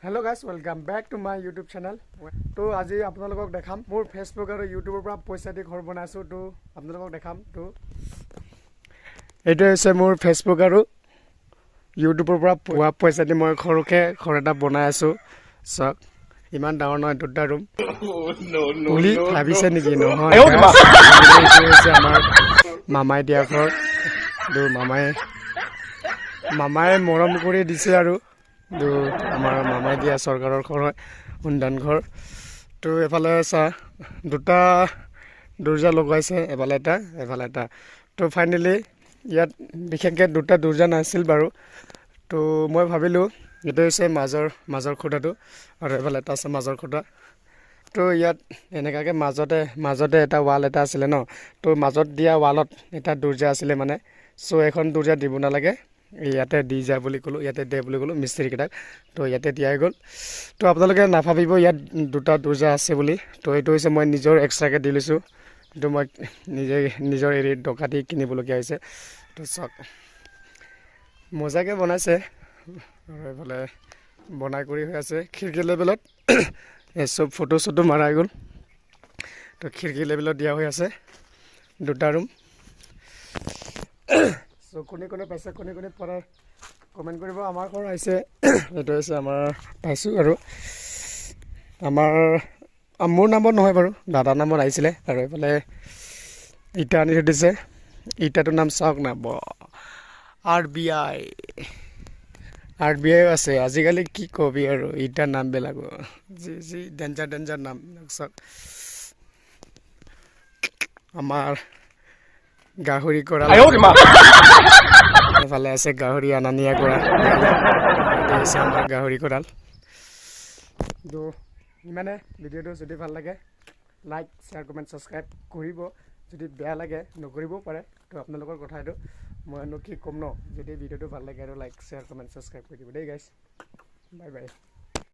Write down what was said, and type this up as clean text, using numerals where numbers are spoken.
Hello guys, welcome back to my YouTube channel. To আজি আপোনালোকক দেখাম মোৰ Facebook আৰু YouTubeৰ পৰা পইচা দি ঘৰ বনাইছো তো আপোনালোকক দেখাম তো এইটো হৈছে মোৰ Facebook আৰু YouTubeৰ পৰা পোৱা পইচা দি মই ঘৰ এটা বনাই আছো সক ইমান ডাঙৰ নহয় দুটা ৰুম বুলি ভাবিছে নেকি নহয় এইটো হৈছে আমাৰ মামাই দিয়া ঘৰ তো মামাই মৰম কৰি দিছে আৰু তো আমাৰ মামাই দিয়া চৰকাৰৰ ঘৰ হয় উন্দান ঘৰ তো এফালে চা দুটা দৰ্জা লগাইছে এফালে এটা তো ফাইনালি ইয়াত বিশেষকৈ দুটা দৰ্জা নাছিল বাৰু তো মই ভাবিলোঁ এইটো হৈছে মাজৰ খুঁটাটো আৰু এফালে এটা আছে মাজৰ খুঁটা তো ইয়াত এনেকাকৈ মাজতে এটা ৱাল এটা আছিলে ন তো মাজত দিয়া ৱালত এটা দৰ্জা আছিলে মানে চ' এখন দৰ্জা দিব নালাগে ইয়াতে দি যায় বুলি ক'লোঁ ইয়াতে দে বুলি ক'লোঁ মিস্ত্ৰীকেইটাক তো ইয়াতে দিয়াই গ'ল তো আপোনালোকে নাভাবিব ইয়াত দুটা দৰ্জা আছে বুলি তো এইটো হৈছে মই নিজৰ এক্সট্ৰাকৈ দি লৈছোঁ এইটো মই নিজৰ এৰি টকা দি কিনিবলগীয়া হৈছে তো চাওক মজাকৈ বনাইছে আৰু এইফালে বনাই কৰি হৈ আছে খিৰিকী লেভেলত চব ফটো মাৰাই গ'ল তো খিৰিকী লেভেলত দিয়া হৈ আছে দুটা ৰুম চ' কোনে পাইছে কোনে পৰা কমেণ্ট কৰিব আমাৰ ঘৰ আহিছে এইটো হৈছে আমাৰ পাইছোঁ আৰু মোৰ নামত নহয় বাৰু দাদাৰ নামত আহিছিলে আৰু এইফালে ইটা আনি থৈ দিছে ইটাটোৰ নাম চাওক না RBI আছে আজিকালি কি কবি আৰু ইটাৰ নামবিলাক যি ডেঞ্জাৰ নাম চাওক আমাৰ গাহৰি কৰা এফালে আছে গাহৰি আনা নিয়া কৰা আছে আমাৰ গাহৰি কৰাল তো ইমানে ভিডিঅ'টো যদি ভাল লাগে লাইক শ্বেয়াৰ কমেণ্ট ছাবস্ক্ৰাইব কৰিব যদি বেয়া লাগে নকৰিবও পাৰে তো আপোনালোকৰ কথা এইটো মইনো কি ক'ম ন যদি ভিডিঅ'টো ভাল লাগে আৰু লাইক শ্বেয়াৰ কমেণ্ট ছাবস্ক্ৰাইব কৰি দিব দেই গাইজ বাই